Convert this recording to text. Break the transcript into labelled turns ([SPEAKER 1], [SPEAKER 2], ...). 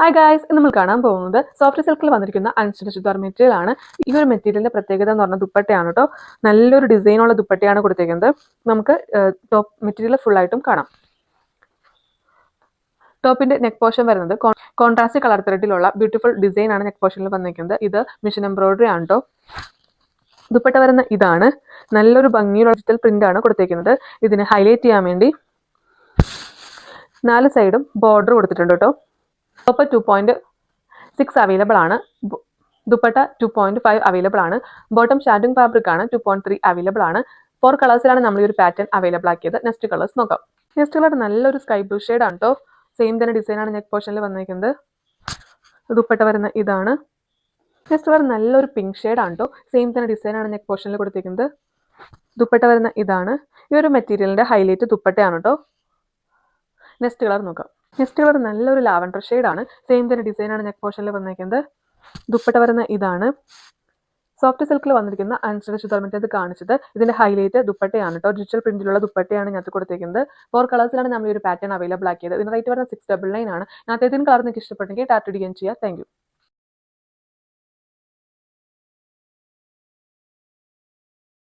[SPEAKER 1] Hi guys, നമ്മൾ കാണാൻ പോകുന്നത് സോഫ്റ്റ് സിൽക്കിൽ വന്നിരിക്കുന്ന അൺസ്റ്റിച്ച് ചുരിദാർ മെറ്റീരിയൽ ആണ്. ഈ ഒരു മെറ്റീരിയലിന്റെ പ്രത്യേകത എന്ന് പറഞ്ഞാൽ ദുപ്പട്ടയാണ് കേട്ടോ. നല്ലൊരു ഡിസൈനുള്ള ദുപ്പട്ടയാണ് കൊടുത്തേക്കുന്നത്. നമുക്ക് ടോപ്പ് മെറ്റീരിയൽ ഫുൾ ആയിട്ടും കാണാം. ടോപ്പിന്റെ നെക്ക് പോർഷൻ വരുന്നത് കോൺട്രാസ്റ്റ് കളർ ത്രെഡിലുള്ള ബ്യൂട്ടിഫുൾ ഡിസൈൻ ആണ് നെക്ക് പോർഷനിൽ വന്നിരിക്കുന്നത്. ഇത് മിഷൻ എംബ്രോയിഡറി ആണ് കേട്ടോ. ദുപ്പട്ട വരുന്ന ഇതാണ്. നല്ലൊരു ഭംഗിയുള്ള ഡിജിറ്റൽ പ്രിന്റ് ആണ് കൊടുത്തേക്കുന്നത്. ഇതിനെ ഹൈലൈറ്റ് ചെയ്യാൻ വേണ്ടി 4 സൈഡും ബോർഡർ കൊടുത്തിട്ടുണ്ട് കേട്ടോ. ടോപ്പ് 2.6 അവൈലബിൾ ആണ്. ദുപ്പട്ട 2.5 അവൈലബിൾ ആണ്. ബോട്ടം ഷാൻഡിങ് ഫാബ്രിക് ആണ്. 2.3 അവൈലബിൾ ആണ്. 4 കളേഴ്സിലാണ് നമ്മൾ ഈ ഒരു പാറ്റേൺ അവൈലബിൾ ആക്കിയത്. നെക്സ്റ്റ് കളേഴ്സ് നോക്കാം. നെക്സ്റ്റ് കളർ നല്ലൊരു സ്കൈ ബ്ലൂ ഷെയ്ഡ് ആണ് കേട്ടോ. സെയിം തന്നെ ഡിസൈൻ ആണ് നെക്ക് പോർഷനിൽ വന്നിരിക്കുന്നത്. ദുപ്പട്ട വരുന്ന ഇതാണ്. നെക്സ്റ്റ് കളർ നല്ലൊരു പിങ്ക് ഷെയ്ഡ് ആണ് കേട്ടോ. സെയിം തന്നെ ഡിസൈൻ ആണ് നെക്ക് പോർഷനിൽ കൊടുത്തിരിക്കുന്നത്. ദുപ്പട്ട വരുന്ന ഇതാണ്. ഈ ഒരു മെറ്റീരിയലിന്റെ ഹൈലൈറ്റ് ദുപ്പട്ടയാണ് കേട്ടോ. നെക്സ്റ്റ് കളർ നോക്കാം. നെക്സ്റ്റ് കളർ നല്ലൊരു ലാവൻഡർ ഷെയ്ഡ് ആണ്. സെയിം തന്നെ ഡിസൈൻ ആണ് നെക്ക് പോർഷനിൽ വന്നിരിക്കുന്നത്. ദുപ്പട്ട വരുന്ന ഇതാണ്. സോഫ്റ്റ് സിൽക്കിൽ വന്നിരിക്കുന്ന അൺസ്റ്റിച്ച് ചുരിദാർ മെറ്റീരിയൽ കാണിച്ചത്. ഇതിന്റെ ഹൈലൈറ്റ് ദുപ്പട്ടയാണ് കേട്ടോ. ഡിജിറ്റൽ പ്രിന്റിലുള്ള ദുപ്പട്ടയാണ് ഇതിനകത്ത് കൊടുത്തിരിക്കുന്നത്. 4 കളേഴ്സിലാണ് നമ്മൾ ഈ ഒരു പാറ്റേൺ അവൈലബിൾ ആക്കിയത്. ഇതിന് റേറ്റ് വരുന്നത് 699 ആണ്. ഞാൻ ഏതെങ്കിലും കളർ നിങ്ങൾക്ക് ഇഷ്ടപ്പെട്ടെങ്കിൽ ടാറ്റ ചെയ്യാം. Thank you.